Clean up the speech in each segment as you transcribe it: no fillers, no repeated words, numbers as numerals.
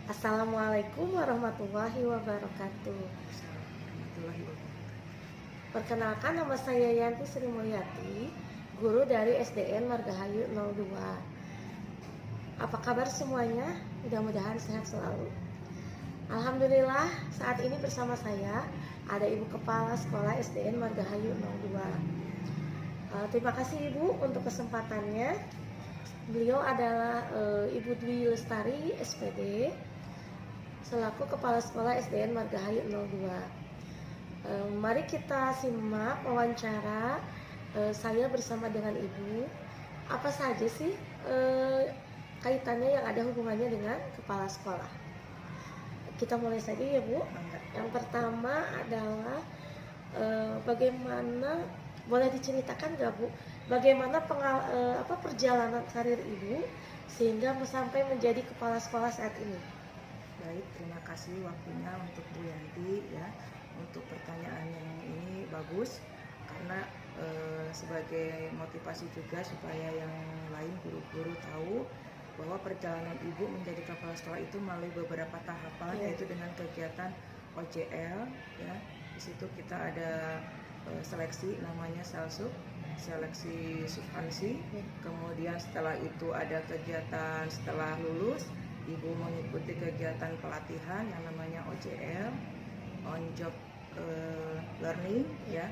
Assalamualaikum warahmatullahi wabarakatuh. Warahmatullahi wabarakatuh. Perkenalkan, nama saya Yanti Sri Mulyati, guru dari SDN Margahayu 02. Apa kabar semuanya? Mudah-mudahan sehat selalu. Alhamdulillah, saat ini bersama saya ada Ibu Kepala Sekolah SDN Margahayu 02. Terima kasih Ibu untuk kesempatannya. Beliau adalah Ibu Dwi Lestari SPD selaku Kepala Sekolah SDN Margahayu 02. Mari kita simak wawancara saya bersama dengan Ibu. Apa saja sih kaitannya yang ada hubungannya dengan kepala sekolah? Kita mulai saja ya Bu. Yang pertama adalah bagaimana, boleh diceritakan nggak Bu, bagaimana perjalanan karir Ibu sehingga sampai menjadi kepala sekolah saat ini? Baik, terima kasih waktunya untuk Bu Yanti ya, untuk pertanyaan yang ini bagus karena sebagai motivasi juga supaya yang lain guru-guru tahu bahwa perjalanan Ibu menjadi kepala sekolah itu melalui beberapa tahapan, yaitu dengan kegiatan OJL ya. Di situ kita ada seleksi namanya seleksi substansi. Kemudian setelah itu ada kegiatan setelah lulus, Ibu mengikuti kegiatan pelatihan yang namanya OJL, on job learning ya.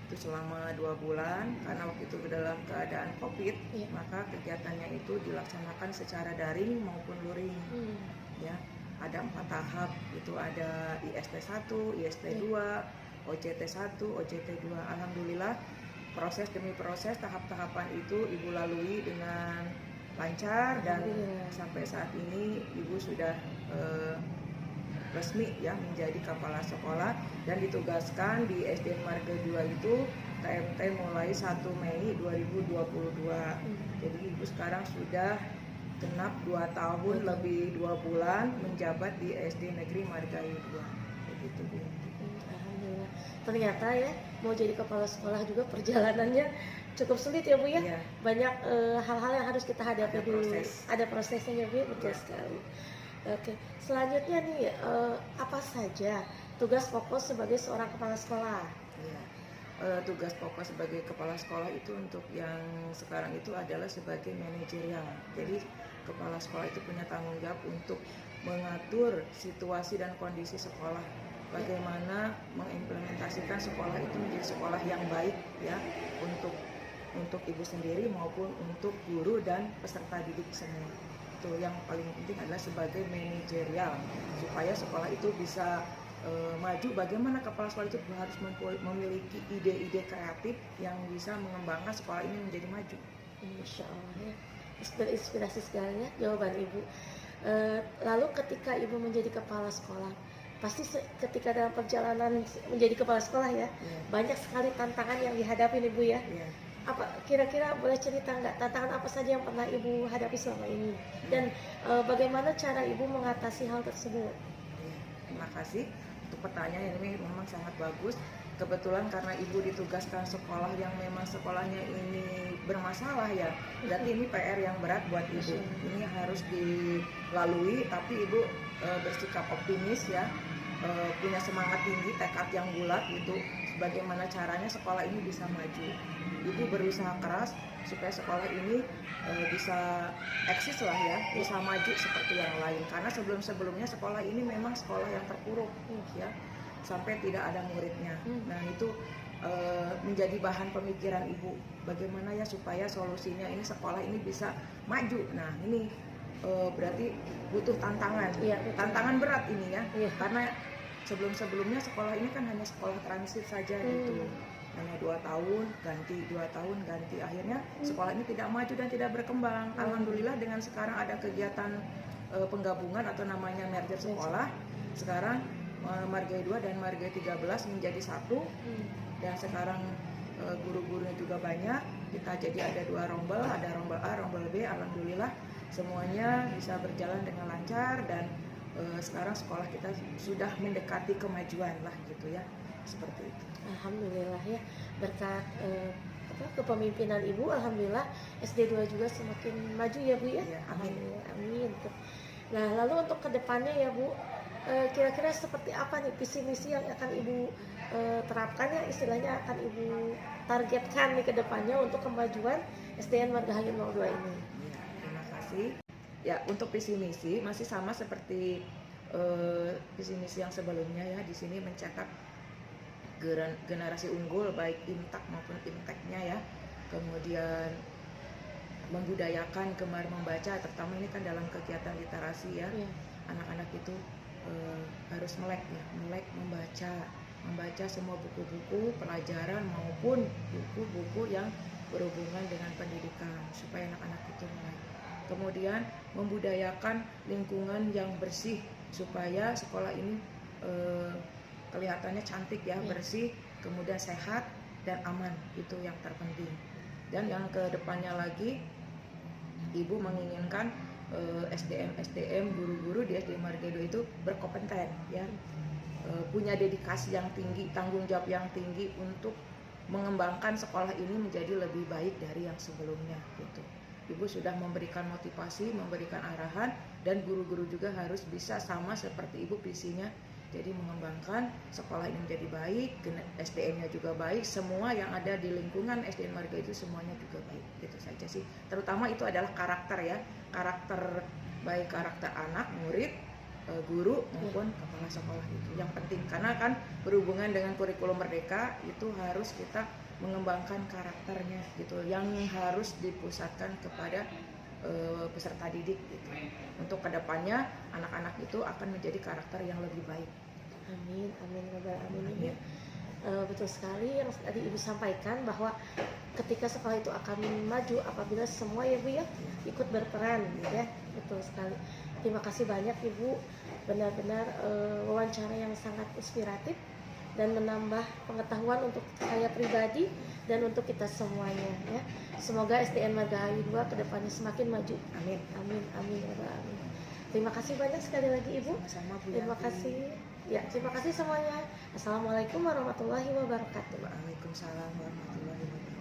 Itu selama 2 bulan karena waktu itu dalam keadaan COVID, maka kegiatannya itu dilaksanakan secara daring maupun luring ya. Ada 4 tahap, itu ada IST 1, IST 2, OJT 1, OJT 2. Alhamdulillah proses demi proses tahap-tahapan itu Ibu lalui dengan lancar dan sampai saat ini Ibu sudah resmi ya menjadi kepala sekolah dan ditugaskan di SDN Marga 2 itu TMT mulai 1 Mei 2022. Jadi Ibu sekarang sudah genap 2 tahun lebih 2 bulan menjabat di SD Negeri Margahayu 2. Begitu Bu. Alhamdulillah. Ternyata ya mau jadi kepala sekolah juga perjalanannya cukup sulit ya Bu ya. Iya. Banyak hal-hal yang harus kita hadapi dulu. Ada prosesnya ya Bu, betul sekali. Oke, selanjutnya nih apa saja tugas pokok sebagai seorang kepala sekolah? Iya. Tugas pokok sebagai kepala sekolah itu untuk yang sekarang itu adalah sebagai manajerial. Jadi kepala sekolah itu punya tanggung jawab untuk mengatur situasi dan kondisi sekolah. Bagaimana mengimplementasikan sekolah itu menjadi sekolah yang baik ya untuk Ibu sendiri maupun untuk guru dan peserta didik semua. Itu yang paling penting adalah sebagai manajerial supaya sekolah itu bisa maju. Bagaimana kepala sekolah itu harus memiliki ide-ide kreatif yang bisa mengembangkan sekolah ini menjadi maju. Insya Allah ya, inspirasi sekali ya jawaban Ibu. Lalu ketika Ibu menjadi kepala sekolah, pasti ketika dalam perjalanan menjadi kepala sekolah ya, banyak sekali tantangan yang dihadapi Ibu ya. Apa kira-kira boleh cerita nggak tantangan apa saja yang pernah Ibu hadapi selama ini dan bagaimana cara Ibu mengatasi hal tersebut? Terima kasih untuk pertanyaan ini, memang sangat bagus. Kebetulan karena Ibu ditugaskan sekolah yang memang sekolahnya ini bermasalah ya, berarti ini PR yang berat buat Ibu. Ini harus dilalui, tapi Ibu bersikap optimis ya, punya semangat tinggi, tekad yang bulat gitu. Bagaimana caranya sekolah ini bisa maju. Ibu berusaha keras supaya sekolah ini bisa eksis lah ya, bisa maju seperti yang lain. Karena sebelum-sebelumnya sekolah ini memang sekolah yang terpuruk ya, sampai tidak ada muridnya. Nah itu menjadi bahan pemikiran Ibu. Bagaimana ya supaya solusinya ini sekolah ini bisa maju. Nah ini berarti butuh tantangan, tantangan berat ini ya, karena sebelum-sebelumnya sekolah ini kan hanya sekolah transit saja gitu, hanya 2 tahun ganti, 2 tahun ganti, akhirnya sekolah ini tidak maju dan tidak berkembang. Alhamdulillah dengan sekarang ada kegiatan penggabungan atau namanya merger sekolah, sekarang Margahayu 2 dan Margahayu 13 menjadi satu, dan sekarang guru-gurunya juga banyak. Kita jadi ada 2 rombel, ada rombel A, rombel B. Alhamdulillah semuanya bisa berjalan dengan lancar dan sekarang sekolah kita sudah mendekati kemajuan lah gitu ya, seperti itu. Alhamdulillah ya, berkat kepemimpinan Ibu, alhamdulillah SD 2 juga semakin maju ya Bu ya. Iya, amin. Amin. Nah, lalu untuk kedepannya ya Bu, kira-kira seperti apa nih visi misi yang akan Ibu terapkan ya, istilahnya akan Ibu targetkan nih kedepannya untuk kemajuan SDN Margahayu 02 ini? Ya, terima kasih. Ya, untuk visi misi masih sama seperti visi misi yang sebelumnya ya. Di sini mencetak generasi unggul baik Imtak maupun Imteknya ya. Kemudian membudayakan gemar membaca, terutama ini kan dalam kegiatan literasi ya. Iya. Anak-anak itu harus melek membaca semua buku-buku pelajaran maupun buku-buku yang berhubungan dengan pendidikan supaya anak-anak itu melek. Kemudian membudayakan lingkungan yang bersih supaya sekolah ini kelihatannya cantik ya, bersih, kemudian sehat dan aman, itu yang terpenting. Dan yang kedepannya lagi, Ibu menginginkan SDM guru-guru di SD Margahayu itu berkompeten ya, punya dedikasi yang tinggi, tanggung jawab yang tinggi untuk mengembangkan sekolah ini menjadi lebih baik dari yang sebelumnya gitu. Ibu sudah memberikan motivasi, memberikan arahan, dan guru-guru juga harus bisa sama seperti Ibu visinya. Jadi mengembangkan sekolah ini menjadi baik, SDM-nya juga baik, semua yang ada di lingkungan SDN Margahayu itu semuanya juga baik. Gitu saja sih. Terutama itu adalah karakter ya, karakter baik karakter anak, murid, guru maupun kepala sekolah itu yang penting, karena kan berhubungan dengan kurikulum merdeka itu harus kita mengembangkan karakternya gitu, yang harus dipusatkan kepada peserta didik gitu. Untuk kedepannya anak-anak itu akan menjadi karakter yang lebih baik. Amin, amin, amin. Betul sekali yang tadi Ibu sampaikan bahwa ketika sekolah itu akan maju apabila semua ya Bu ya ikut berperan ya. Betul sekali. Terima kasih banyak Ibu, benar-benar wawancara yang sangat inspiratif dan menambah pengetahuan untuk saya pribadi dan untuk kita semuanya ya. Semoga SDN Margahayu 2 kedepannya semakin maju. Amin. Amin, amin, amin. Terima kasih banyak sekali lagi Ibu. Sama Bu. Terima kasih. Ya, terima kasih semuanya. Assalamualaikum warahmatullahi wabarakatuh. Waalaikumsalam warahmatullahi wabarakatuh.